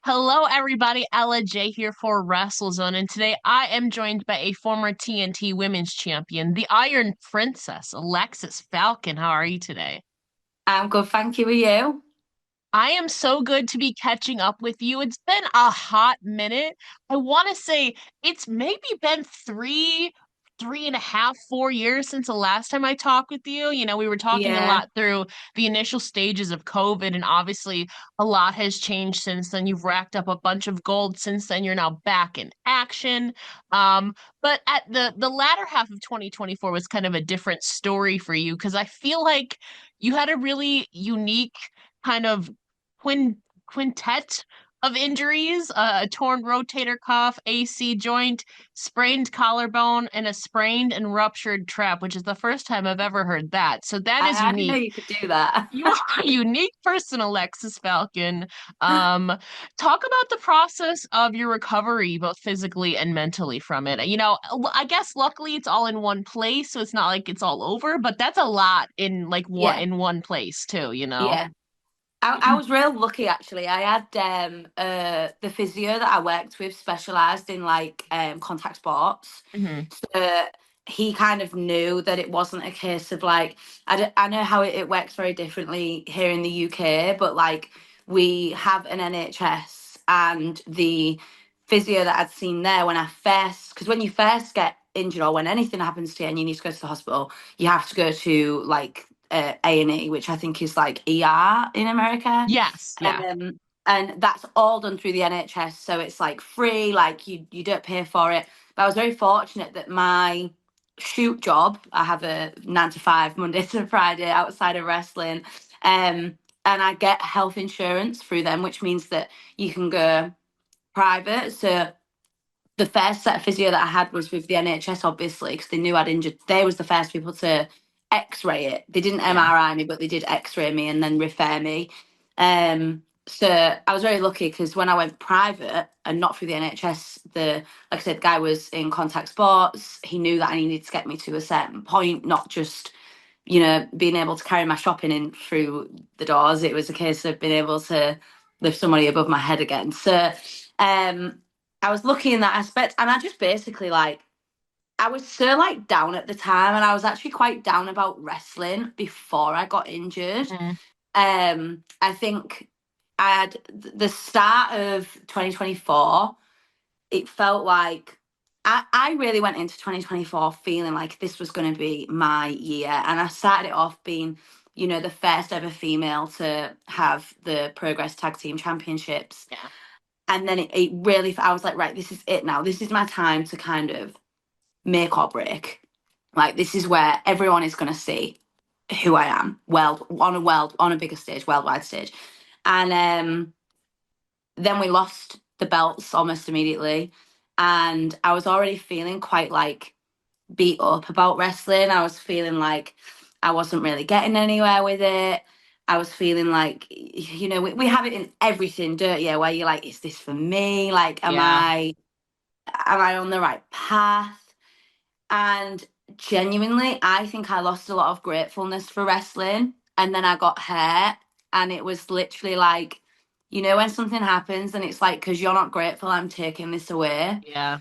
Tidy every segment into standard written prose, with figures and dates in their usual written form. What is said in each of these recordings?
Hello, everybody. Ella J here for WrestleZone, and today I am joined by a former TNT Women's Champion, the Iron Princess, Alexxis Falcon. How are you today? I'm good, thank you. Are you? I am so good to be catching up with you. It's been a hot minute. I want to say it's maybe been three and a half, 4 years since the last time I talked with you. We were talking a Yeah, lot through the initial stages of COVID, and obviously a lot has changed since then. You've racked up a bunch of gold since then. You're now back in action. But at the latter half of 2024 was kind of a different story for you because I feel like you had a really unique kind of quin quintet of injuries, a torn rotator cuff, AC joint, sprained collarbone, and a sprained and ruptured trap, which is the first time I've ever heard that. So that is I didn't know unique. you could do that. You are a unique person, Alexis Falcon. Um, Talk about the process of your recovery, both physically and mentally from it. I guess luckily it's all in one place, so it's not like it's all over, but that's a lot in like one Yeah, in one place too, you know? yeah. I was real lucky actually. I had the physio that I worked with specialised in like contact sports. hmm So he kind of knew that it wasn't a case of like I know how it works very differently here in the UK, but like we have an NHS and the physio that I'd seen there when I first because when you first get injured or when anything happens to you and you need to go to the hospital, you have to go to like A&E, which I think is like ER in America. Yes, yeah. And that's all done through the NHS, so it's like free, like you don't pay for it. But I was very fortunate that my shoot job, I have a 9 to 5 Monday to Friday outside of wrestling, and I get health insurance through them, which means that you can go private. So the first set of physio that I had was with the NHS, obviously, because they knew I'd injured. They was the first people to X-ray it. They didn't Yeah. MRI me, but they did X-ray me and then refer me. So I was very lucky because when I went private and not through the NHS, like I said, the guy was in contact sports. He knew that I needed to get me to a certain point, not just being able to carry my shopping in through the doors. It was a case of being able to lift somebody above my head again. So um, I was lucky in that aspect, and I just basically like I was so like down at the time, and I was actually quite down about wrestling before I got injured. Mhm. I think I had the start of 2024. It felt like I really went into 2024 feeling like this was going to be my year. And I started it off being, the first ever female to have the Progress Tag Team Championships. Yeah. And then it really, I was like, right, this is it now. This is my time to kind of make or break. Like, this is where everyone is going to see who I am, on a bigger stage, worldwide stage. And then we lost the belts almost immediately. And I was already feeling quite like beat up about wrestling. I was feeling like I wasn't really getting anywhere with it. I was feeling like, we have it in everything, don't you? Where you're like, is this for me? Like, Yeah. am I on the right path? And genuinely, I think I lost a lot of gratefulness for wrestling. And then I got hurt. And it was literally like, when something happens and it's like, because you're not grateful, I'm taking this away. Yeah.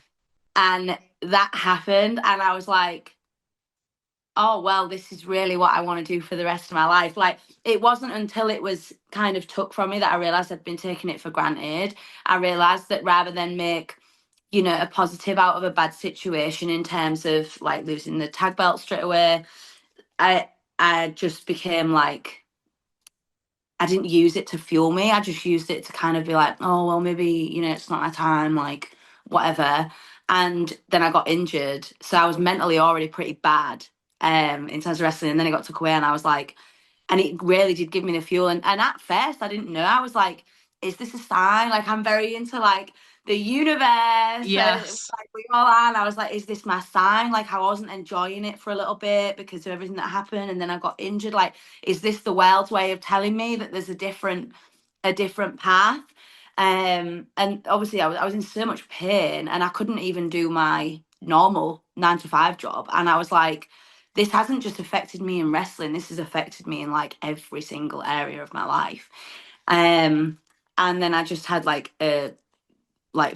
And that happened. And I was like, oh, well, this is really what I want to do for the rest of my life. Like, it wasn't until it was kind of took from me that I realized I'd been taking it for granted. I realized that rather than make a positive out of a bad situation in terms of like losing the tag belt straight away. I I just became like I didn't use it to fuel me. I just used it to kind of be like, oh well, maybe it's not my time, like whatever. And then I got injured, so I was mentally already pretty bad in terms of wrestling. And then it got took away, and I was like, and it really did give me the fuel. And at first, I didn't know. I was like, is this a sign? Like, I'm very into like the universe, and Yes. like we all are. And I was like, is this my sign? Like, I wasn't enjoying it for a little bit because of everything that happened, and then I got injured. Like, is this the world's way of telling me that there's a different path? And obviously, I was in so much pain, and I couldn't even do my normal 9 to 5 job. And I was like, this hasn't just affected me in wrestling, this has affected me in like every single area of my life. um And then I just had like a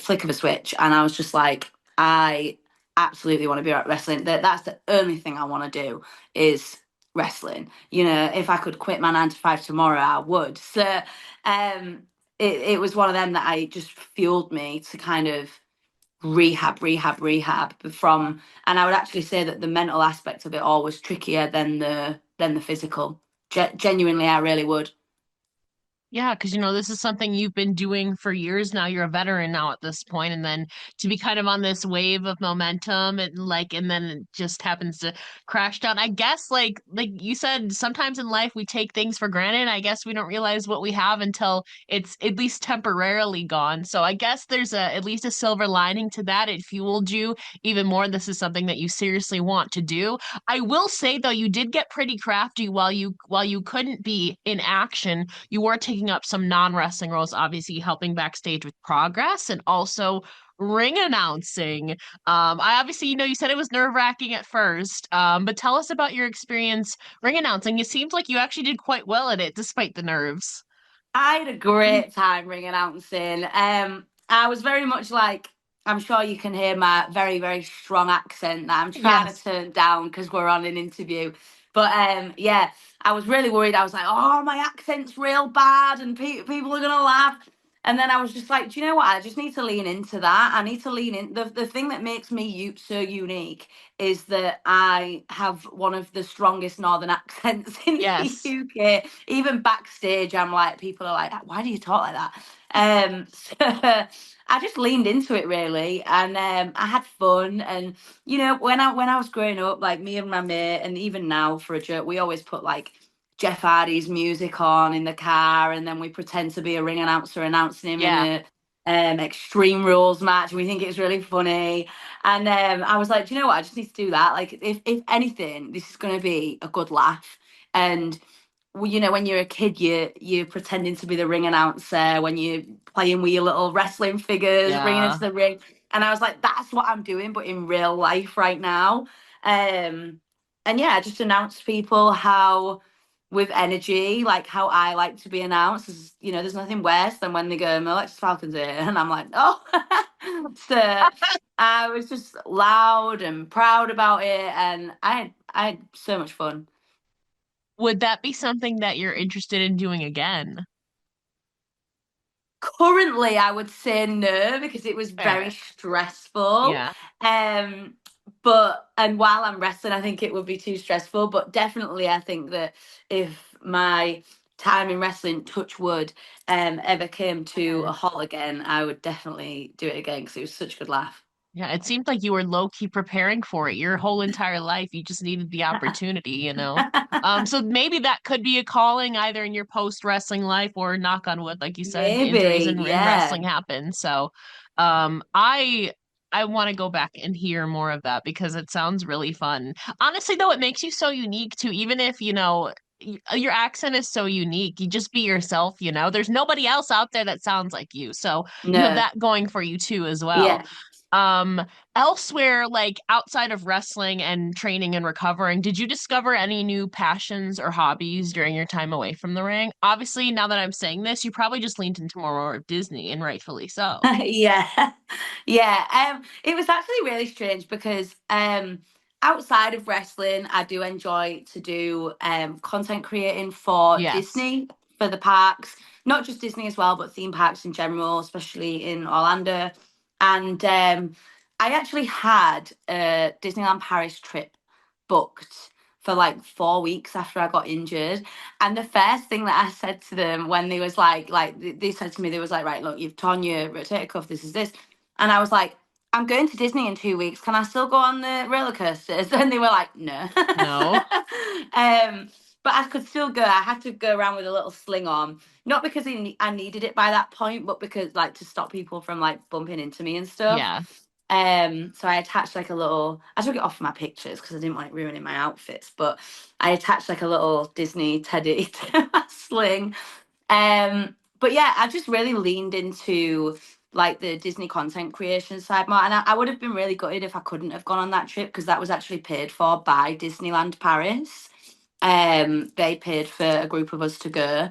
flick of a switch, and I was just like, I absolutely want to be at wrestling. That's the only thing I want to do is wrestling. You know, if I could quit my 9 to 5 tomorrow, I would. So it was one of them that I just fueled me to kind of rehab from. And I would actually say that the mental aspect of it all was trickier than the physical. Genuinely, I really would. Yeah, because this is something you've been doing for years now. You're a veteran now at this point, and then to be kind of on this wave of momentum and then it just happens to crash down. I guess like you said, sometimes in life we take things for granted. I guess we don't realize what we have until it's at least temporarily gone. So I guess there's at least a silver lining to that. It fueled you even more. This is something that you seriously want to do. I will say though, you did get pretty crafty while you couldn't be in action. You were taking up some non-wrestling roles, obviously helping backstage with progress and also ring announcing. I obviously, you said it was nerve-wracking at first, but tell us about your experience ring announcing. It seems like you actually did quite well at it, despite the nerves. I had a great time ring announcing. I was very much like, I'm sure you can hear my very, very strong accent that I'm trying to Yes. turn down because we're on an interview. But yeah, I was really worried. I was like, oh, my accent's real bad and people are going to laugh. And then I was just like, do you know what? I just need to lean into that. I need to lean in. The thing that makes me so unique is that I have one of the strongest northern accents in the Yes. UK. Even backstage, I'm like, people are like, why do you talk like that? So I just leaned into it really, and I had fun. And when I was growing up, like me and my mate, and even now for a joke, we always put like Jeff Hardy's music on in the car, and then we pretend to be a ring announcer announcing him in Yeah. a Extreme Rules match. We think it's really funny, and I was like, do you know what? I just need to do that. Like, if anything, this is going to be a good laugh. And well, when you're a kid, you're pretending to be the ring announcer when you're playing with your little wrestling figures, bringing into Yeah. the ring. And I was like, that's what I'm doing, but in real life right now. Um, and yeah, I just announced people how with energy, like how I like to be announced. There's nothing worse than when they go, Alexxis Falcon's here, and I'm like, oh. So I was just loud and proud about it, and I had so much fun. Would that be something that you're interested in doing again? Currently, I would say no because it was very Fair. stressful. Yeah. Um, and while I'm wrestling, I think it would be too stressful. But definitely, I think that if my time in wrestling, touch wood, ever came to a halt again, I would definitely do it again because it was such a good laugh. Yeah, it seemed like you were low key preparing for it your whole entire life. You just needed the opportunity. So maybe that could be a calling either in your post wrestling life or knock on wood, like you said, injuries Maybe, in yeah, wrestling happen. So, I want to go back and hear more of that because it sounds really fun. Honestly, though, it makes you so unique too, even if, your accent is so unique. You just be yourself. There's nobody else out there that sounds like you. So you have no, that going for you too as well. yeah. Um, Elsewhere, like outside of wrestling and training and recovering, did you discover any new passions or hobbies during your time away from the ring? Obviously, now that I'm saying this, you probably just leaned into more of Disney, and rightfully so. Yeah, yeah. It was actually really strange because outside of wrestling, I do enjoy to do content creating for Yes. Disney for the parks, not just Disney as well, but theme parks in general, especially in Orlando. And I actually had a Disneyland Paris trip booked for like 4 weeks after I got injured. And the first thing that I said to them when they was they said to me, they was like, right, look, you've torn your rotator cuff, this is this. And I was like, I'm going to Disney in 2 weeks. Can I still go on the roller coasters? And they were like, no. No. But I could still go. I had to go around with a little sling on, not because I needed it by that point, but because like to stop people from like bumping into me and stuff. Yeah. So I attached like a little. I took it off my pictures because I didn't want it ruining my outfits. But I attached like a little Disney teddy to my sling. But yeah, I just really leaned into like the Disney content creation side more, and I would have been really gutted if I couldn't have gone on that trip because that was actually paid for by Disneyland Paris. They paid for a group of us to go.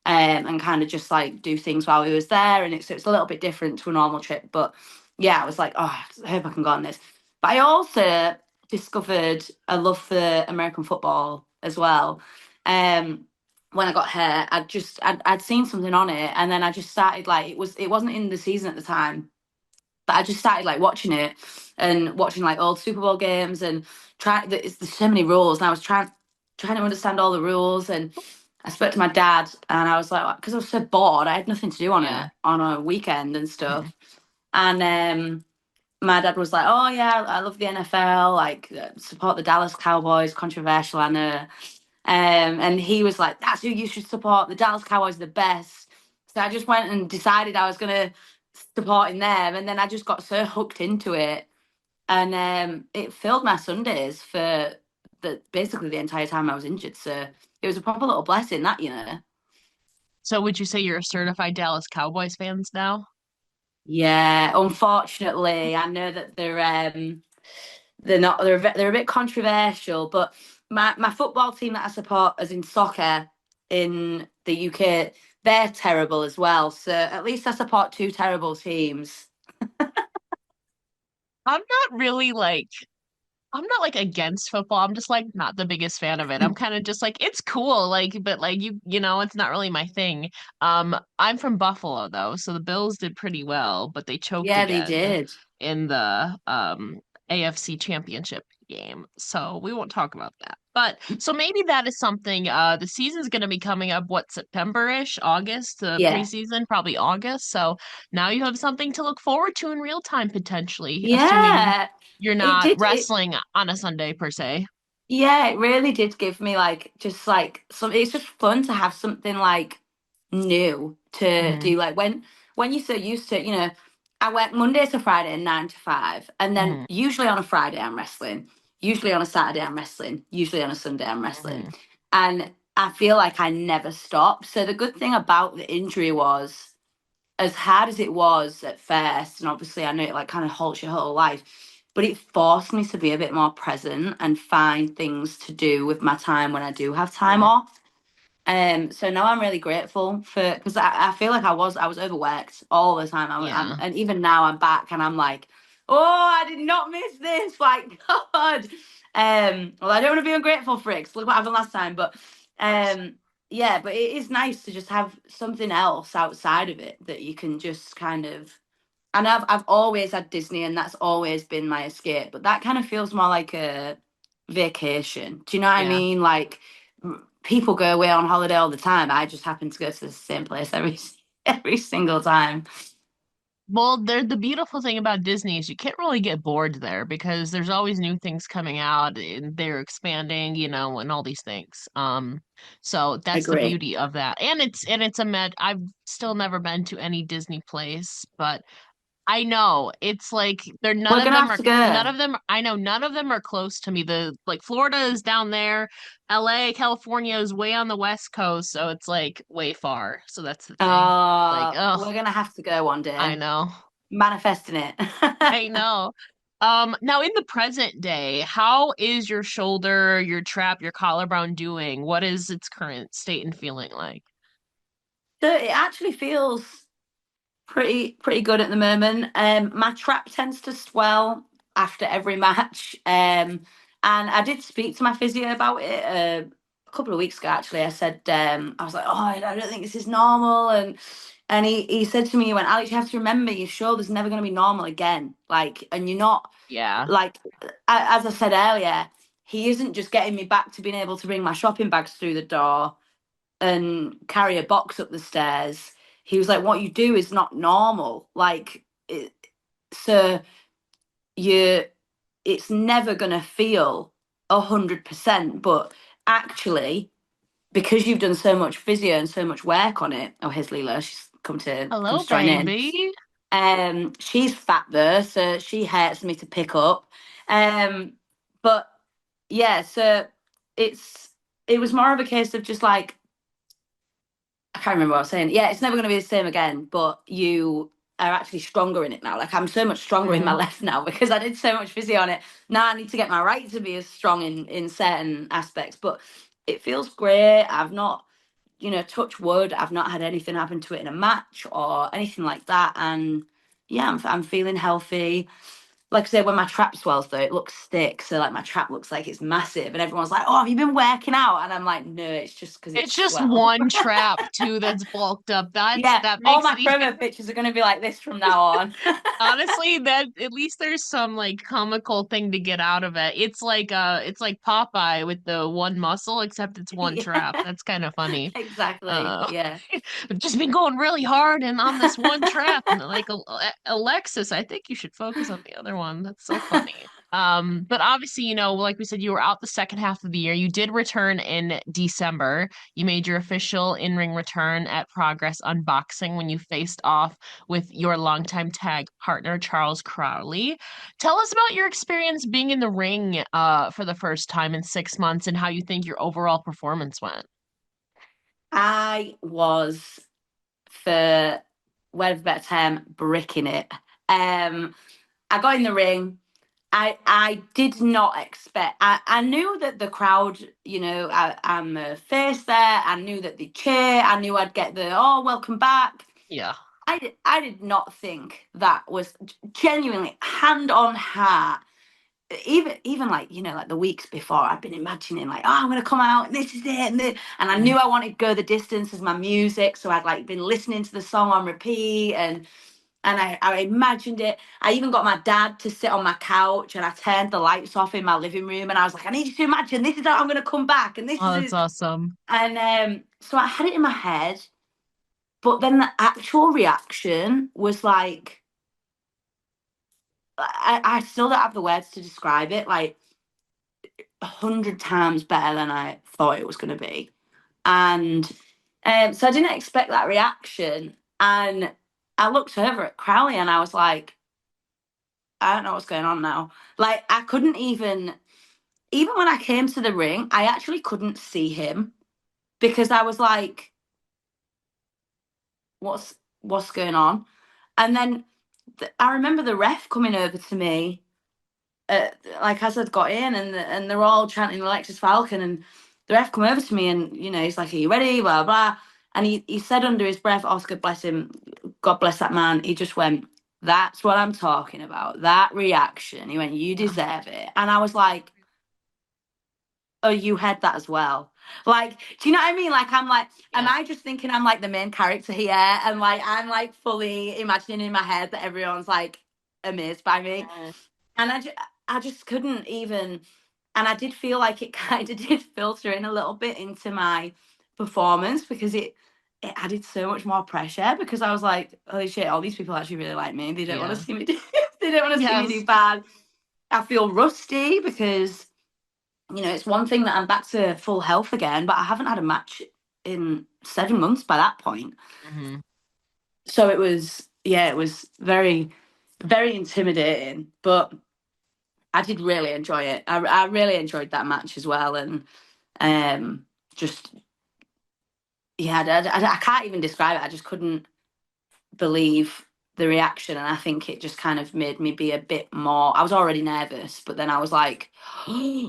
and kind of just like do things while we was there. And it's a little bit different to a normal trip. But yeah, I was like, oh, I hope I can go on this. But I also discovered a love for American football as well. Um, when I got here, I'd seen something on it, and then I just started like it wasn't in the season at the time, but I just started like watching it and watching like old Super Bowl games and there's so many rules, and I was trying to understand all the rules. And I spoke to my dad, and I was like, because I was so bored, I had nothing to do Yeah. on a weekend and Mhm. stuff. And my dad was like, "Oh yeah, I love the NFL. Like, support the Dallas Cowboys. Controversial, I know." And he was like, "That's who you should support. The Dallas Cowboys are the best." So I just went and decided I was gonna supporting them, and then I just got so hooked into it, and it filled my Sundays for basically the entire time I was injured. So it was a proper little blessing that, you know. So would you say you're a certified Dallas Cowboys fans now? Yeah, unfortunately, I know that they're not they're a bit controversial, but my football team that I support, as in soccer in the UK, they're terrible as well. So at least I support two terrible teams. I'm not really like I'm not like against football. I'm just like not the biggest fan of it. I'm kind of just like it's cool, like, but like you know, it's not really my thing. I'm from Buffalo though, so the Bills did pretty well, but they choked Yeah, they again did. in the AFC Championship game. So we won't talk about that. But so maybe that is something the season's going to be coming up what September-ish, August, the Yeah. preseason, probably August. So now you have something to look forward to in real time potentially, assuming Yeah. you're It not did it wrestling on a Sunday per se. Yeah, it really did give me like just like some it's just fun to have something like new to Hmm. do. Like when you're so used to, I went Monday to Friday 9 to 5, and then Hmm. usually on a Friday I'm wrestling. Usually on a Saturday I'm wrestling. Usually on a Sunday I'm wrestling. Hmm. And I feel like I never stop. So the good thing about the injury was, as hard as it was at first, and obviously I know it like kind of halts your whole life, but it forced me to be a bit more present and find things to do with my time when I do have time Hmm. off. So now I'm really grateful for, because I feel like I was overworked all the time. Yeah. And even now I'm back and I'm like, oh, I did not miss this. Like, God. Well, I don't want to be ungrateful for it, 'cause look what happened last time. But um, yeah, but it is nice to just have something else outside of it that you can just kind of. And I've always had Disney, and that's always been my escape. But that kind of feels more like a vacation. Do you know what I Yeah. mean? Like, people go away on holiday all the time. I just happen to go to the same place every single time. Well, the beautiful thing about Disney is you can't really get bored there because there's always new things coming out and they're expanding, you know, and all these things. So that's the Agree. beauty of that. And it's a med I've still never been to any Disney place, but I know it's like they're We're gonna have to go. I know none of them are close to me. The like Florida is down there, LA, California is way on the West Coast, so it's like way far. So that's the thing. Like, oh, We're gonna have to go one I day. know. Manifesting it. I know. Now in the present day, how is your shoulder, your trap, your collarbone doing? What is its current state and feeling like? So it actually feels pretty good at the moment. My trap tends to swell after every match. And I did speak to my physio about it a couple of weeks ago. Actually, I said I was like, oh, I don't think this is normal, and he said to me, he went, Alex, you have to remember your shoulder's never going to be normal again. Like, and you're not Yeah. like as I said earlier, he isn't just getting me back to being able to bring my shopping bags through the door and carry a box up the stairs. He was like, what you do is not normal. Like, so you, it's never going to feel 100%. But actually, because you've done so much physio and so much work on it, oh, here's Leela, she's come Hello, to join in. baby. She's fat though, so she hurts me to pick up. Um, but yeah, so it's it was more of a case of just like, I can't remember what I was saying. Yeah, it's never going to be the same again, but you are actually stronger in it now. Like, I'm so much stronger in my Hmm. left now because I did so much physio on it. Now I need to get my right to be as strong in certain aspects, but it feels great. I've not. touch wood, I've not had anything happen to it in a match or anything like that. And yeah, I'm feeling healthy. Like I said, when my trap swells though, it looks thick. So like my trap looks like it's massive, and everyone's like, "Oh, have you been working out?" And I'm like, "No, it's just because it's It's just swell." one trap too that's bulked up. Yeah, That all makes my it even. promo pictures are going to be like this from now on. Honestly, that at least there's some like comical thing to get out of it. It's like Popeye with the one muscle, except it's one trap. Yeah, That's kind of funny. exactly. Uh, Yeah. I've just been going really hard and on this one trap, and they're like, Alexis, I think you should focus on the other one. That's so funny. But obviously, like we said, you were out the second half of the year. You did return in December. You made your official in-ring return at Progress Unboxing when you faced off with your longtime tag partner, Charles Crowley. Tell us about your experience being in the ring for the first time in 6 months and how you think your overall performance went. I was, for whatever better term, bricking it. I got in the ring. I did not expect. I knew that the crowd, I'm a face there. I knew that they'd cheer. I knew I'd get the "oh, welcome back." Yeah. I did not think that was genuinely hand on heart. Even like like the weeks before, I've been imagining like, oh, I'm gonna come out and this is it, and I knew I wanted to go the distance as my music, so I'd like been listening to the song on repeat, and I imagined it. I even got my dad to sit on my couch, and I turned the lights off in my living room, and I was like, I need you to imagine this is how I'm gonna come back, and this Oh, is that's it. awesome. And so I had it in my head, but then the actual reaction was like, I still don't have the words to describe it. Like 100 times better than I thought it was going to be. And so I didn't expect that reaction. And I looked over at Crowley and I was like, I don't know what's going on now. Like, I couldn't even when I came to the ring, I actually couldn't see him because I was like, what's going on? And then I remember the ref coming over to me like as I'd got in, and they're all chanting Alexxis Falcon, and the ref come over to me, and he's like, "Are you ready?" Blah blah, and he said under his breath, "Oscar, bless him, God bless that man." He just went, "That's what I'm talking about. That reaction." He went, "You Yeah. deserve it," and I was like, "Oh, you had that as well." Like, do you know what I mean? Like, I'm like, am Yeah. I just thinking I'm like the main character here, and like I'm like fully imagining in my head that everyone's like amazed by me, Mhm. and I just couldn't even. And I did feel like it kind of did filter in a little bit into my performance because it added so much more pressure because I was like, holy shit, all these people actually really like me. They don't want to Yeah. see me do they don't want to see me do Yes. bad. I feel rusty because it's one thing that I'm back to full health again, but I haven't had a match in 7 months by that point. Hmm. So it was very, very intimidating, but I did really enjoy it. I really enjoyed that match as well, and just yeah, I can't even describe it. I just couldn't believe the reaction, and I think it just kind of made me be a bit more. I was already nervous, but then I was like,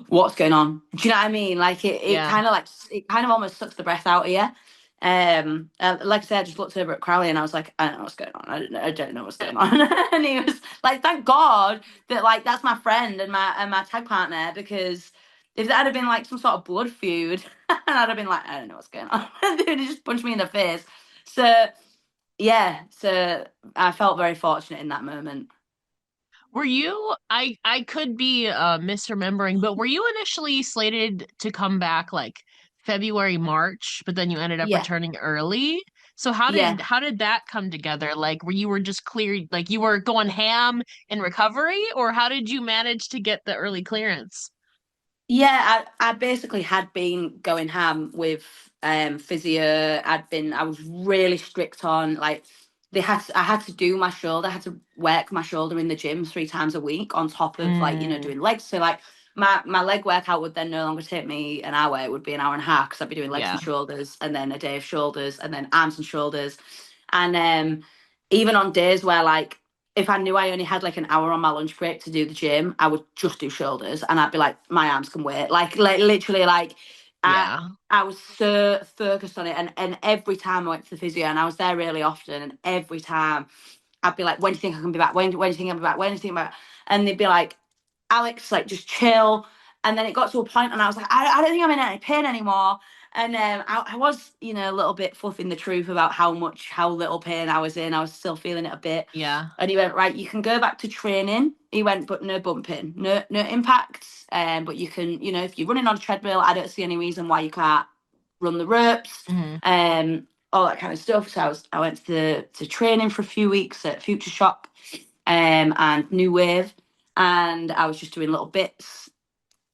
"What's going on?" Do you know what I mean? Like it Yeah. kind of it kind of almost sucks the breath out of you. Like I said, I just looked over at Crowley and I was like, I don't know what's going on. I don't know what's going on. And he was like, thank God that like that's my friend and my tag partner, because if that had been like some sort of blood feud, I'd have been like, I don't know what's going on. They would have just punched me in the face. So yeah, so I felt very fortunate in that moment. Were you, I could be misremembering, but were you initially slated to come back like February, March, but then you ended up Yeah, returning early? So how yeah, did that come together? Like were just cleared, like you were going ham in recovery, or how did you manage to get the early clearance? yeah. I basically had been going ham with physio. I was really strict on like I had to do my shoulder. I had to work my shoulder in the gym 3 times a week on top of like Mm, doing legs. So like my leg workout would then no longer take me an hour. It would be an hour and a half because I'd be doing legs yeah. and shoulders, and then a day of shoulders, and then arms and shoulders. And even on days where like if I knew I only had like an hour on my lunch break to do the gym, I would just do shoulders, and I'd be like, my arms can wait. Like literally, like I Yeah. I was so focused on it, and every time I went to the physio, and I was there really often, and every time I'd be like, "When do you think I can be back? When do you think I'll be back? When do you think I'm back?" And they'd be like, "Alex, like just chill." And then it got to a point, and I was like, "I don't think I'm in any pain anymore." And I was, a little bit fluffing the truth about how little pain I was in. I was still feeling it a bit. Yeah. And he went, "Right, you can go back to training." He went, "But no bumping, no impacts. But you can, if you're running on a treadmill, I don't see any reason why you can't run the ropes, Hmm. all that kind of stuff." So I went to training for a few weeks at Future Shock, and New Wave, and I was just doing little bits.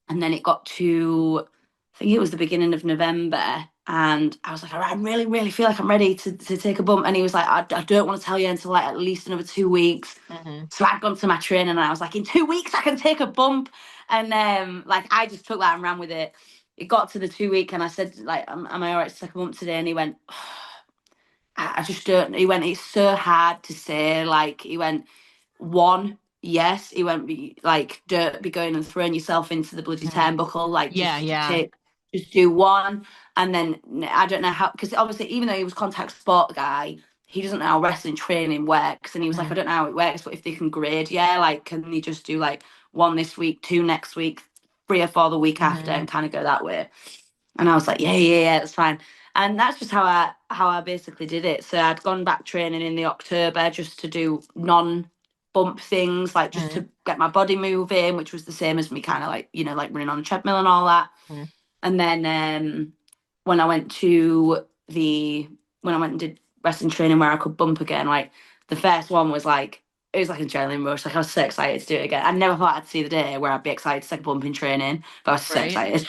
And then it got to, I think it was the beginning of November, and I was like, "All right, I really, really feel like I'm ready to take a bump." And he was like, I don't want to tell you until like at least another 2 weeks." Hmm. So I'd gone to my training, and I was like, "In 2 weeks, I can take a bump." And like I just took that and ran with it. It got to the 2 week, and I said, like, am I all right to take a bump today? And he went, I just don't. He went, "It's so hard to say." Like, he went, "One, yes." He went, like, "Don't be going and throwing yourself into the bloody Hmm. turnbuckle. Like, Yeah, yeah. just do one." And then I don't know how, because obviously, even though he was contact sport guy, he doesn't know how wrestling training works. And he was like, Hmm. "I don't know how it works, but if they can grade, yeah, like, can they just do like one this week, two next week, three or four the week after, Hmm. and kind of go that way?" And I was like, "Yeah, yeah, yeah, that's fine." And that's just how I basically did it. So I'd gone back training in the October just to do non-bump things, like just Hmm. to get my body moving, which was the same as me kind of like, like running on a treadmill and all that. Hmm. And then when I went to the when I went and did wrestling training where I could bump again, like the first one was like, it was like an adrenaline rush. Like, I was so excited to do it again. I never thought I'd see the day where I'd be excited to take a bump in training, but I was so Right. excited.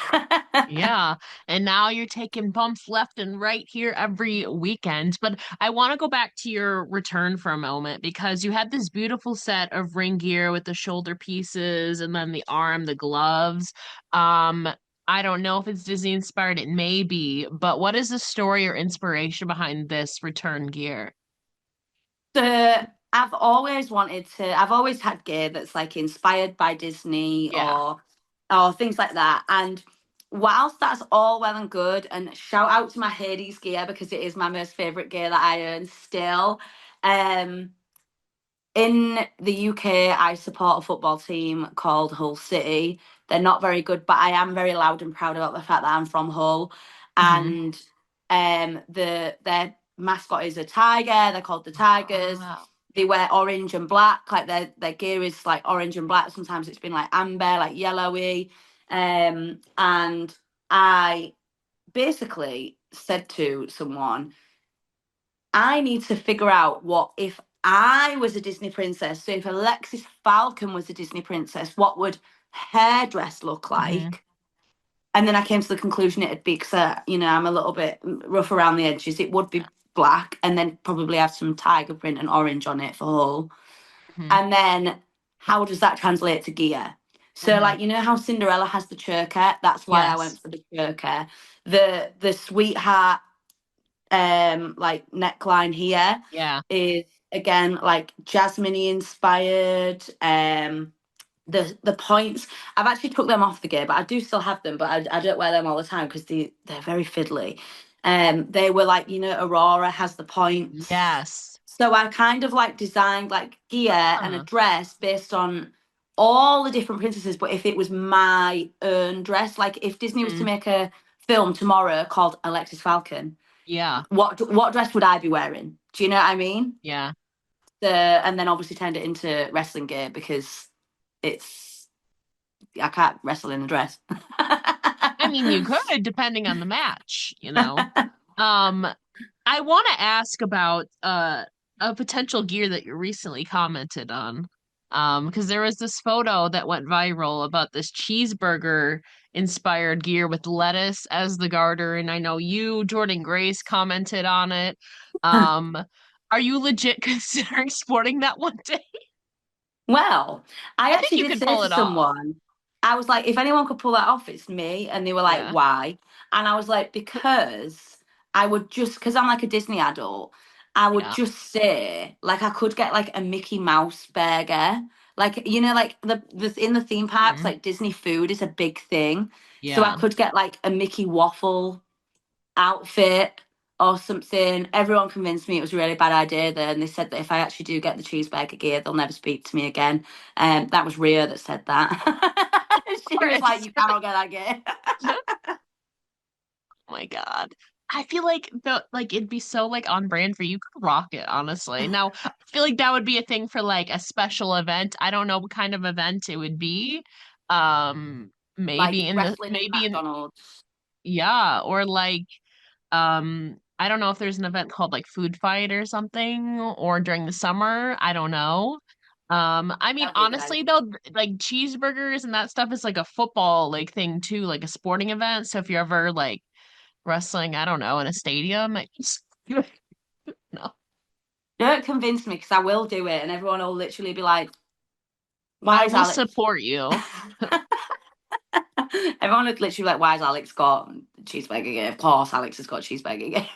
Yeah. And now you're taking bumps left and right here every weekend. But I want to go back to your return for a moment because you had this beautiful set of ring gear with the shoulder pieces and then the arm, the gloves. Um, I don't know if it's Disney inspired, it may be, but what is the story or inspiration behind this return gear? So I've always had gear that's like inspired by Disney Yeah. or things like that. And whilst that's all well and good, and shout out to my Hades gear because it is my most favorite gear that I own still. Um, in the UK, I support a football team called Hull City. They're not very good, but I am very loud and proud about the fact that I'm from Hull. Hmm. And their mascot is a tiger. They're called the Tigers. Wow. They wear orange and black. Like their gear is like orange and black. Sometimes it's been like amber, like yellowy. And I basically said to someone, I need to figure out what if I was a Disney princess. So if Alexxis Falcon was a Disney princess, what would her dress look Hmm. like? And then I came to the conclusion it'd be, because I'm a little bit rough around the edges. It would be black, and then probably have some tiger print and orange on it for Hull. Hmm. And then how does that translate to gear? So, Hmm. like, how Cinderella has the choker. That's why I went Yes. for the choker. The sweetheart like neckline here Yeah. is again like jasmine inspired. The points, I've actually took them off the gear, but I do still have them, but I don't wear them all the time because they're very fiddly. They were like, Aurora has the points. Yes. So I kind of like designed like gear and a Huh. dress based on all the different princesses, but if it was my own dress, like if Disney was to Hmm. make a film tomorrow called Alexxis Falcon, Yeah. what dress would I be wearing? Do you know what I mean? Yeah. And then obviously turned it into wrestling gear because it's I can't wrestle in a dress. I mean, you could, depending on the match. Um, I want to ask about a potential gear that you recently commented on. Because there was this photo that went viral about this cheeseburger inspired gear with lettuce as the garter, and I know you, Jordan Grace, commented on it. Um, are you legit considering sporting that one day? Well, I I think actually you did could say pull to it off. someone, I was like, if anyone could pull that off, it's me. And they were like, Yeah. why? And I was like, because I would just, because I'm like a Disney adult, I would Yeah. just say, like, I could get like a Mickey Mouse burger. Like, like the in the theme parks, Mhm. like Disney food is a big thing. So I Yeah. could get like a Mickey waffle outfit or something. Everyone convinced me it was a really bad idea though, and they said that if I actually do get the cheeseburger gear, they'll never speak to me again. That was Rhea that said that. Of She was like, course. "You cannot get that gear." Oh my God. I feel like it'd be so like on brand for you. You could rock it, honestly. Now, I feel like that would be a thing for like a special event. I don't know what kind of event it would be. Um, Like wrestling in maybe in McDonald's. yeah, or like I don't know if there's an event called like Food Fight or something, or during the summer. I don't know. I mean, That'd be a good idea. honestly though, like cheeseburgers and that stuff is like a football like thing too, like a sporting event. So if you're ever like wrestling, I don't know, in a stadium, no. Don't convince me because I will do it, and everyone will literally be like, "Why I is will Alex?" support you. Everyone would literally be like, "Why has Alex got cheeseburger gear?" Of course, Alex has got cheeseburger gear.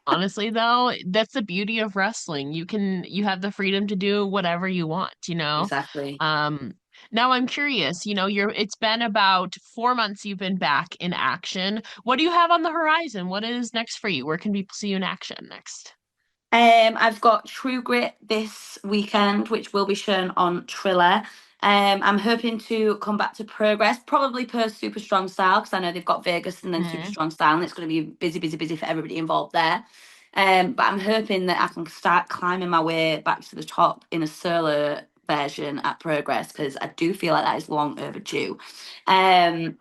Honestly though, that's the beauty of wrestling. You have the freedom to do whatever you want, you know? Exactly. Um, Now I'm curious, it's been about 4 months you've been back in action. What do you have on the horizon? What is next for you? Where can people see you in action next? I've got True Grit this weekend, which will be shown on Triller. I'm hoping to come back to Progress, probably per Super Strong Style, because I know they've got Vegas and then Super Hmm. Strong Style, and it's going to be busy, busy, busy for everybody involved there. But I'm hoping that I can start climbing my way back to the top in a solo version at Progress, because I do feel like that is long overdue. And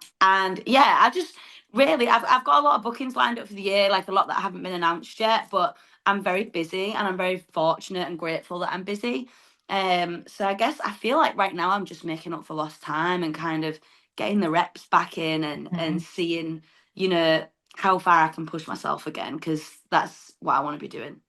yeah, I just really, I've got a lot of bookings lined up for the year, like a lot that haven't been announced yet, but I'm very busy and I'm very fortunate and grateful that I'm busy. So I guess I feel like right now I'm just making up for lost time and kind of getting the reps back in and seeing, you know, how far I can push myself again because that's what I want to be doing.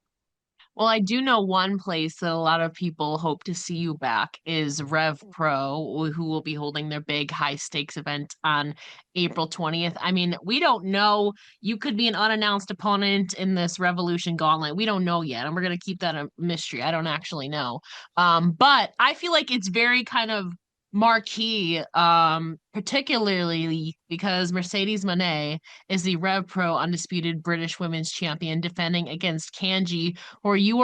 Well, I do know one place that a lot of people hope to see you back is RevPro, who will be holding their big high stakes event on April 20th. I mean, we don't know. You could be an unannounced opponent in this Revolution Gauntlet. We don't know yet, and we're going to keep that a mystery. I don't actually know. But I feel like it's very kind of marquee, particularly because Mercedes Moné is the RevPro undisputed British women's champion defending against Kanji who you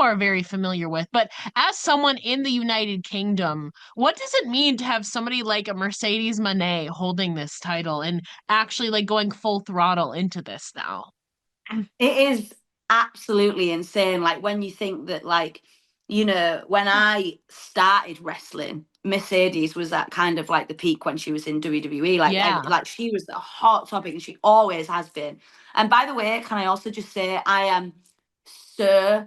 are very familiar with. But as someone in the United Kingdom, what does it mean to have somebody like a Mercedes Moné holding this title and actually like going full throttle into this now? It is absolutely insane. Like when you think that, like, you know, when I started wrestling, Mercedes was at kind of like the peak when she was in WWE. Yeah, Like she was the hot topic, and she always has been. And by the way, can I also just say I am so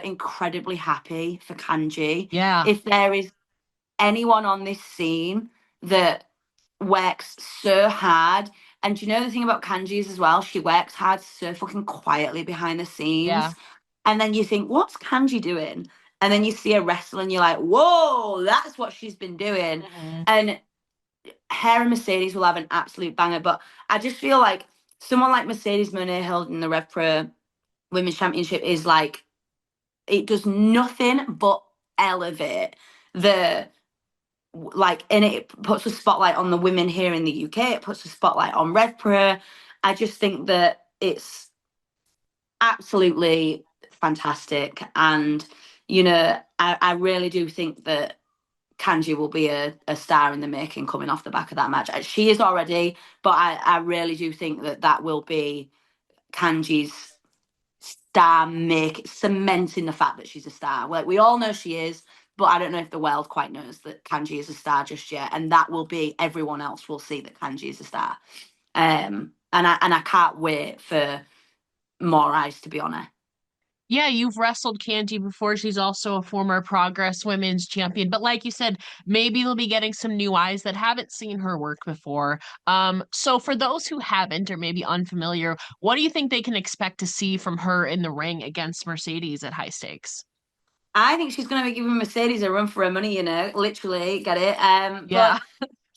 incredibly happy for Kanji. yeah, If there is anyone on this scene that works so hard. And do you know the thing about Kanji's as well? She works hard so fucking quietly behind the yeah. scenes. And then you think, what's Kanji doing? And then you see her wrestle and you're like, whoa, that's what she's been doing. Mhm. And her and Mercedes will have an absolute banger. But I just feel like someone like Mercedes Moné holding the Rev Pro Women's Championship is like, it does nothing but elevate the and it puts a spotlight on the women here in the UK. It puts a spotlight on RevPro. I just think that it's absolutely fantastic, and I really do think that Kanji will be a star in the making coming off the back of that match. She is already, but I really do think that that will be Kanji's star make cementing the fact that she's a star. Like we all know she is, but I don't know if the world quite knows that Kanji is a star just yet. And that will be everyone else will see that Kanji is a star. And I can't wait for more eyes to be on her. Yeah, you've wrestled Kanji before. She's also a former Progress Women's champion. But like you said, maybe they'll be getting some new eyes that haven't seen her work before. So for those who haven't or maybe unfamiliar, what do you think they can expect to see from her in the ring against Mercedes at high stakes? I think she's going to be giving Mercedes a run for her money, literally, get it? But Yeah,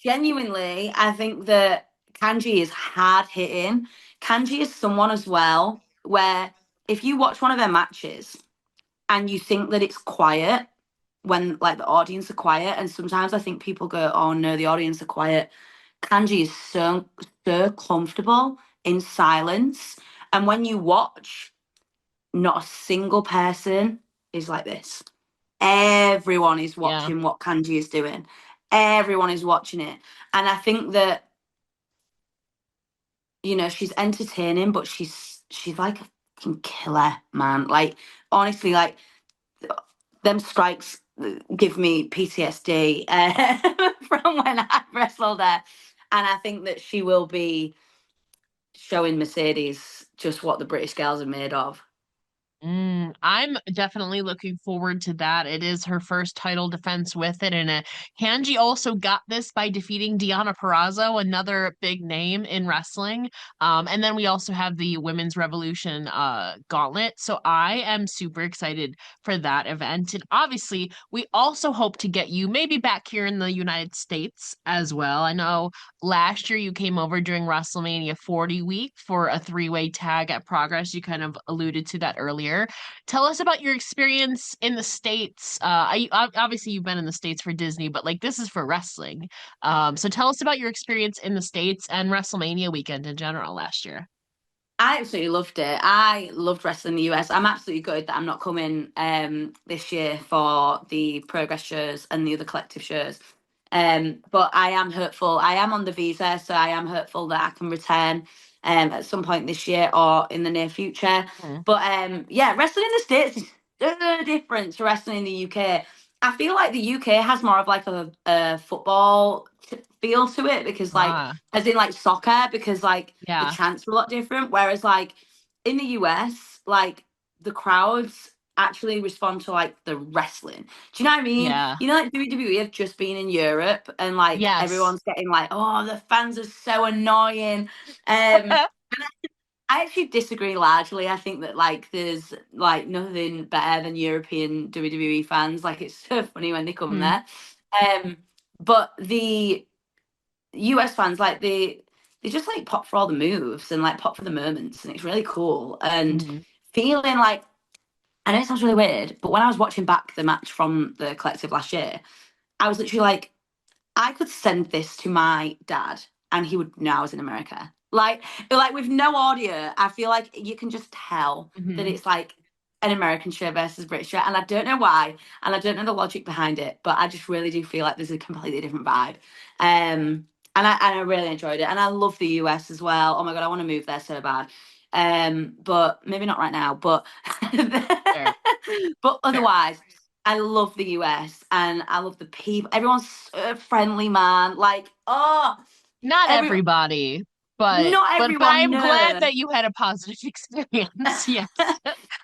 genuinely, I think that Kanji is hard hitting. Kanji is someone as well where if you watch one of their matches and you think that it's quiet when like the audience are quiet, and sometimes I think people go, "Oh no, the audience are quiet." Kanji is so comfortable in silence, and when you watch, not a single person is like this. Everyone is Yeah. watching what Kanji is doing. Everyone is watching it, and I think that she's entertaining, but she's like a fucking killer, man. Like honestly, like them strikes give me PTSD from when I wrestled there, and I think that she will be showing Mercedes just what the British girls are made of. I'm definitely looking forward to that. It is her first title defense with it, and Kanji also got this by defeating Deonna Purrazzo, another big name in wrestling. And then we also have the Women's Revolution gauntlet. So I am super excited for that event. And obviously, we also hope to get you maybe back here in the United States as well. I know last year you came over during WrestleMania 40 week for a three-way tag at Progress. You kind of alluded to that earlier. Tell us about your experience in the States. Obviously you've been in the States for Disney, but like this is for wrestling. So tell us about your experience in the States and WrestleMania weekend in general last year. I absolutely loved it. I loved wrestling in the US. I'm absolutely good that I'm not coming this year for the Progress shows and the other collective shows. But I am hopeful. I am on the visa, so I am hopeful that I can return at some point this year or in the near future. Mhm. But yeah, wrestling in the States is so different to wrestling in the UK. I feel like the UK has more of like a football feel to it because like Ah, as in like soccer because like the yeah, chants are a lot different. Whereas like in the US, like the crowds actually respond to like the wrestling. Do you know what I mean? yeah. Like WWE have just been in Europe and like Yes. everyone's getting like, oh, the fans are so annoying. Um, I actually disagree largely. I think that like there's like nothing better than European WWE fans. Like it's so funny when they come Mhm, there. Um, but the US fans they just like pop for all the moves and like pop for the moments, and it's really cool. And mhm. feeling like I know it sounds really weird, but when I was watching back the match from the collective last year, I was literally like, I could send this to my dad and he would know I was in America. Like with no audio, I feel like you can just tell that Mhm. it's like an American show versus British show. And I don't know why, and I don't know the logic behind it, but I just really do feel like there's a completely different vibe. And I really enjoyed it. And I love the US as well. Oh my god, I want to move there so bad. But maybe not right now. But Fair, but fair. otherwise, I love the US and I love the people. Everyone's so friendly, man. Like, oh, Not every everybody, but not but I everyone, am glad no. that you had a positive experience. Yes.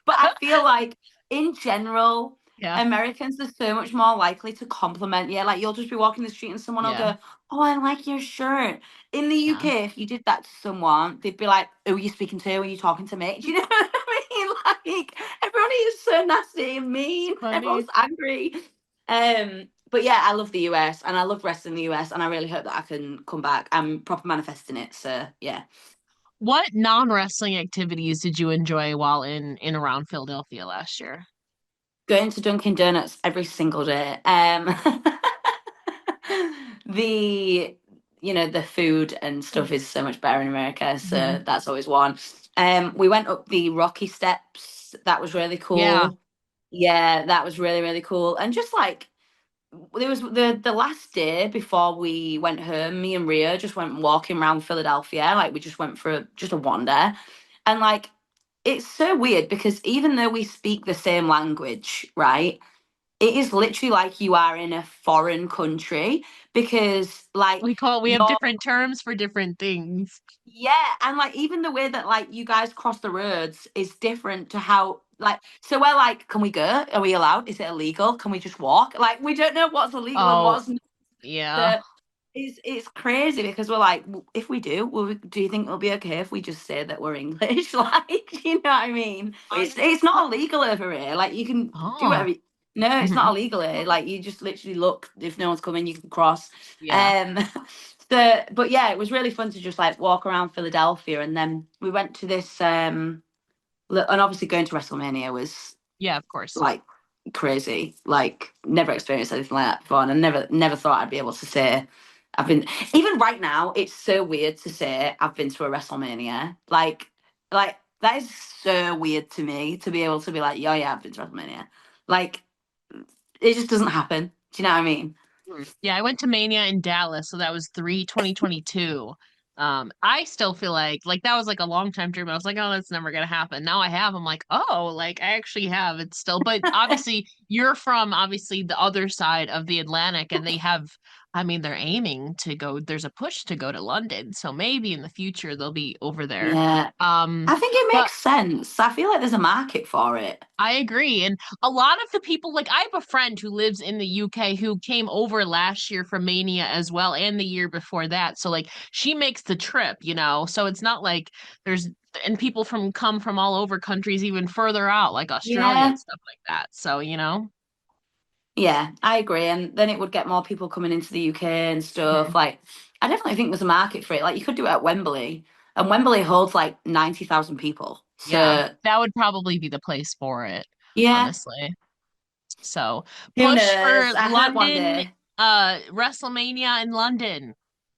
But I feel like in general, Yeah. Americans are so much more likely to compliment you. Like you'll just be walking the street and someone will Yeah. go, "Oh, I like your shirt." In the Yeah. UK, if you did that to someone, they'd be like, "Who are you speaking to? Are you talking to me?" Do you know what I mean? Like everybody is so nasty and mean. Funny. Everyone's angry. But yeah, I love the US and I love wrestling in the US and I really hope that I can come back. I'm proper manifesting it. So yeah. What non-wrestling activities did you enjoy while in around Philadelphia last year? Going to Dunkin' Donuts every single day. The the food and stuff is so much better in America, Hmm. so that's always one. We went up the Rocky Steps. That was really Yeah. cool. Yeah, that was really really cool. And just like there was the last day before we went home, me and Ria just went walking around Philadelphia. Like we just went for just a wander, and like it's so weird because even though we speak the same language, right? It is literally like you are in a foreign country because like We have you're different terms for different things. yeah, and like even the way that like you guys cross the roads is different to how like so we're like, can we go? Are we allowed? Is it illegal? Can we just walk? Like we don't know what's illegal and Oh, what's not. yeah. So it's crazy because we're like, if we do, do you think it'll be okay if we just say that we're English? Like, you know what I mean? It's not illegal over here. Like, you can do Oh. whatever. No, it's Hmm. not illegal here. Like, you just literally look. If no one's coming, you can cross. Yeah. Um, but yeah, it was really fun to just like walk around Philadelphia, and then we went to this. And obviously going to WrestleMania was Yeah, of course. like crazy. Like, never experienced anything like that before, and I never thought I'd be able to say. I've been even right now. It's so weird to say I've been to a WrestleMania. Like that is so weird to me to be able to be like, yeah, yeah, I've been to WrestleMania. Like it just doesn't happen. Do you know what I mean? Yeah, I went to Mania in Dallas, so that was 2022. I still feel like that was like a long time dream. I was like, oh, that's never gonna happen. Now I have. I'm like, oh, like I actually have it still. But obviously, you're from obviously the other side of the Atlantic, and they have. I mean, they're aiming to go. There's a push to go to London, so maybe in the future they'll be over there. Yeah, Um, I think it but makes sense. I feel like there's a market for it. I agree. And a lot of the people, like I have a friend who lives in the UK who came over last year for Mania as well, and the year before that. So like she makes the trip, you know. So it's not like there's and people from come from all over countries even further out, like Australia and Yeah, stuff like that. So, you know. yeah, I agree. And then it would get more people coming into the UK and stuff. Mhm. Like, I definitely think there's a market for it. Like, you could do it at Wembley, and Wembley holds like 90,000 people. Yeah, So, that would probably be the place for it, yeah, honestly. So who push knows? for I hope one London, day. WrestleMania in London.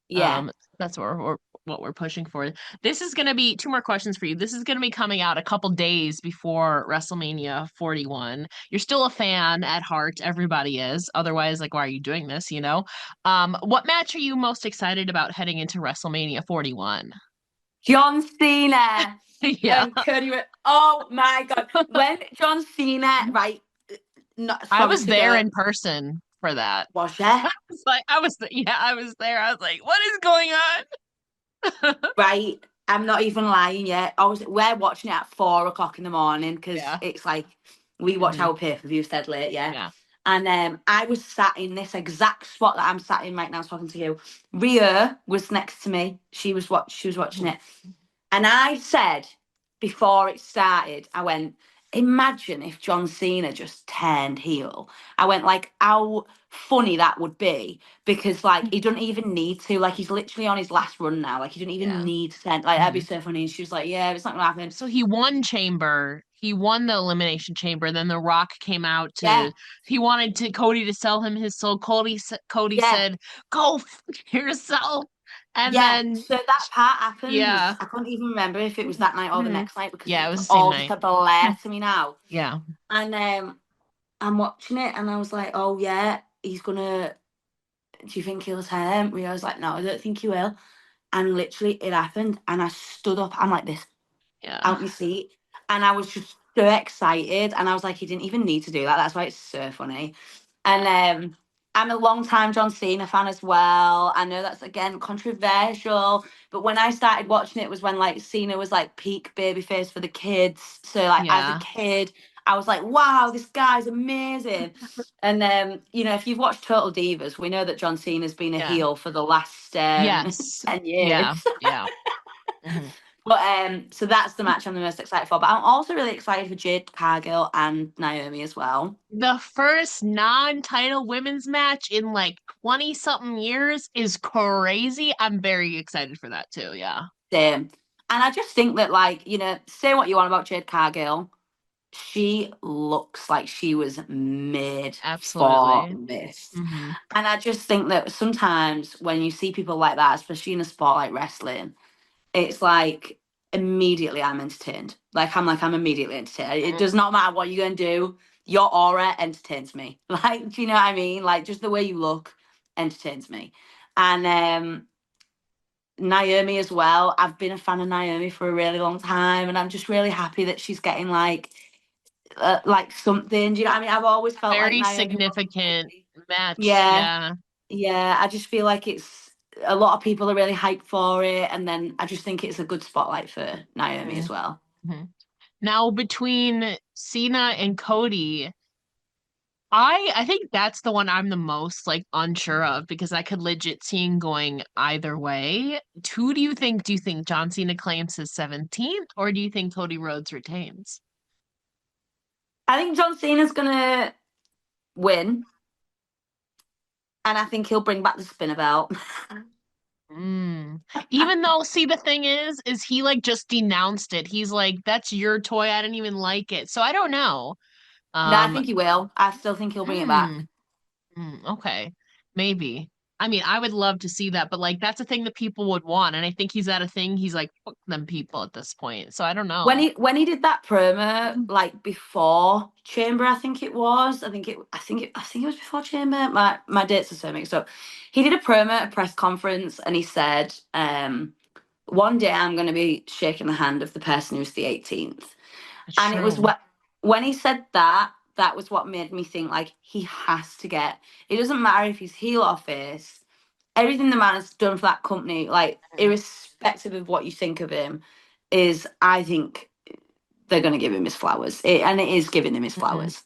Yeah. That's what we're pushing for. This is going to be two more questions for you. This is going to be coming out a couple days before WrestleMania 41. You're still a fan at heart. Everybody is. Otherwise, like, why are you doing this? You know. What match are you most excited about heading into WrestleMania 41? John Cena Yeah, and Cody Rhodes. Oh my God. When John Cena, right, not I sorry was to there go, in person for that. was there? It's like yeah, I was there. I was like, what is going on? Right. I'm not even lying yet. We're watching it at 4 o'clock in the morning because Yeah. it's like we watch Hmm. our pay-per-view said late, yeah. Yeah. And I was sat in this exact spot that I'm sat in right now talking to you. Rhea was next to me. She was watching Mhm. it. And I said before it started, I went, imagine if John Cena just turned heel. I went like how funny that would be because like he doesn't even need to. Like he's literally on his last run now. Like he doesn't even Yeah. need to turn like that'd be Mhm. so funny. And she was like, yeah, it's not gonna happen. So he won Chamber. He won the Elimination Chamber. Then The Rock came out Yeah, to. He wanted to Cody to sell him his soul. Cody yeah. said, "Go yourself." And Yeah, then, so that part happened. yeah. I couldn't even remember if it was that night or the Mhm. next night because Yeah, it it's was the same all just night. a blur to me now. Yeah. And I'm watching it and I was like, oh yeah, he's gonna. Do you think he'll turn? I was like, no, I don't think he will. And literally, it happened, and I stood up. I'm like this Yeah. out my seat, and I was just so excited. And I was like, he didn't even need to do that. That's why it's so funny. And I'm a long time John Cena fan as well. I know that's again controversial, but when I started watching it was when like Cena was like peak babyface for the kids. So like as a Yeah. kid, I was like, wow, this guy's amazing. And if you've watched Total Divas, we know that John Cena's been a Yeah. heel for the last Yes. 10 years. Yeah. Yeah. Mhm. But so that's the match I'm the most excited for. But I'm also really excited for Jade Cargill and Naomi as well. The first non-title women's match in like 20 something years is crazy. I'm very excited for that too. Yeah. Same. And I just think that, like, say what you want about Jade Cargill, she looks like she was made for Absolutely. this. Hmm. And I just think that sometimes when you see people like that, especially in a sport like wrestling, it's like immediately I'm entertained. I'm immediately entertained. It does not matter what you're going to do. Your aura entertains me. Like, do you know what I mean? Like, just the way you look entertains me. And Naomi as well. I've been a fan of Naomi for a really long time, and I'm just really happy that she's getting like something. Do you know what I mean? I've always felt like Very Naomi wasn't significant really. match. Yeah, Yeah. yeah. I just feel like it's a lot of people are really hyped for it, and then I just think it's a good spotlight for Naomi as Mhm. well. Mhm. Now between Cena and Cody, I think that's the one I'm the most like unsure of because I could legit see him going either way. Who do you think? Do you think John Cena claims his 17th, or do you think Cody Rhodes retains? I think John Cena's gonna win, and I think he'll bring back the spinner belt. Mm. Even though, see, the thing is he like just denounced it. He's like, "That's your toy. I didn't even like it." So I don't know. No, I Um, think he will. I still think he'll bring it hmm, back. okay, maybe. I mean, I would love to see that, but like that's a thing that people would want. And I think he's at a thing he's like, fuck them people at this point. So I don't know. When he did that promo like before Chamber, I think it was. I think it was before Chamber. My dates are so mixed up. He did a promo at a press conference and he said, one day I'm gonna be shaking the hand of the person who's the 18th. It's And it was true. what when he said that, that was what made me think like he has to get it doesn't matter if he's heel or face, everything the man has done for that company, like irrespective of what you think of him, is I think they're going to give him his flowers. And it is giving him his Mhm. flowers,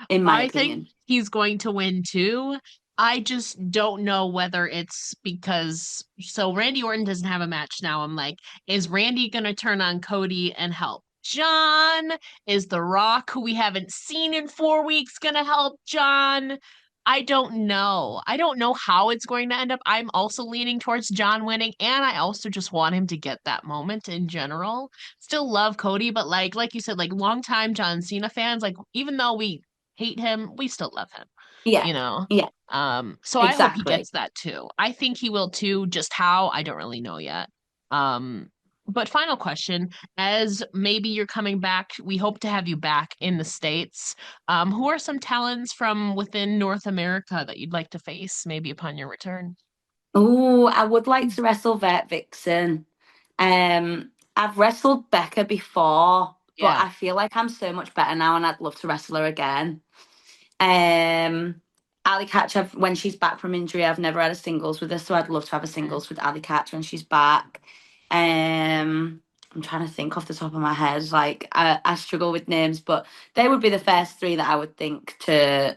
in my I think opinion. he's going to win too. I just don't know whether it's because so Randy Orton doesn't have a match now. I'm like, is Randy gonna turn on Cody and help John? Is The Rock, who we haven't seen in 4 weeks, gonna help John? I don't know. I don't know how it's going to end up. I'm also leaning towards John winning, and I also just want him to get that moment in general. Still love Cody, but like you said, like longtime John Cena fans, like even though we hate him, we still love him, Yeah, you know? yeah, So I hope he exactly. gets that too. I think he will too, just how, I don't really know yet. Um, but final question, as maybe you're coming back, we hope to have you back in the States. Who are some talents from within North America that you'd like to face maybe upon your return? Oh, I would like to wrestle Vet Vixen. I've wrestled Becca before, but Yeah. I feel like I'm so much better now, and I'd love to wrestle her again. Um, Ali Catch, when she's back from injury, I've never had a singles with her, so I'd love to have a Mhm. singles with Ali Catch when she's back. I'm trying to think off the top of my head. Like I struggle with names, but they would be the first three that I would think Yeah,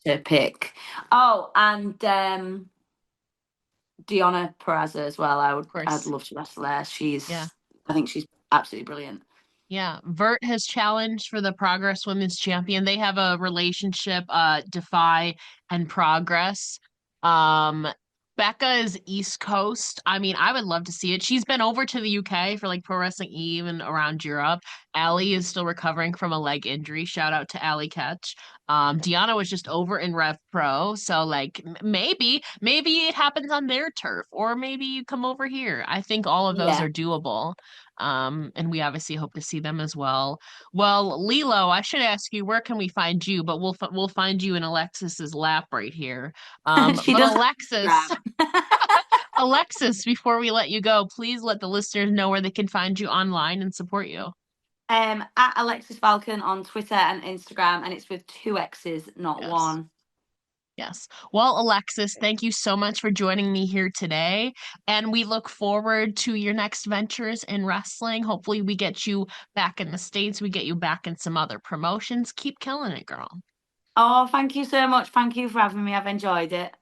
to pick. Oh, and Deonna Purrazzo as well. of I'd course. love to wrestle her. Yeah. I think she's absolutely brilliant. Yeah, Vert has challenged for the Progress Women's Champion. They have a relationship, Defy and Progress. Um, Becca is East Coast. I mean, I would love to see it. She's been over to the UK for like Pro Wrestling Eve and around Europe. Allie is still recovering from a leg injury. Shout out to Allie Catch. Deanna was just over in Rev Pro, so like maybe it happens on their turf, or maybe you come over here. I think all of those Yeah. are doable. And we obviously hope to see them as well. Well, Lilo, I should ask you, where can we find you? But we'll find you in Alexis's lap right here. She But does have Alexis, Instagram. Alexis, before we let you go, please let the listeners know where they can find you online and support you. At Alexxis Falcon on Twitter and Instagram, and it's with two X's, not Yes. one. Yes. Well, Alexis, thank you so much for joining me here today. And we look forward to your next ventures in wrestling. Hopefully, we get you back in the States, we get you back in some other promotions. Keep killing it, girl. Oh, thank you so much. Thank you for having me. I've enjoyed it.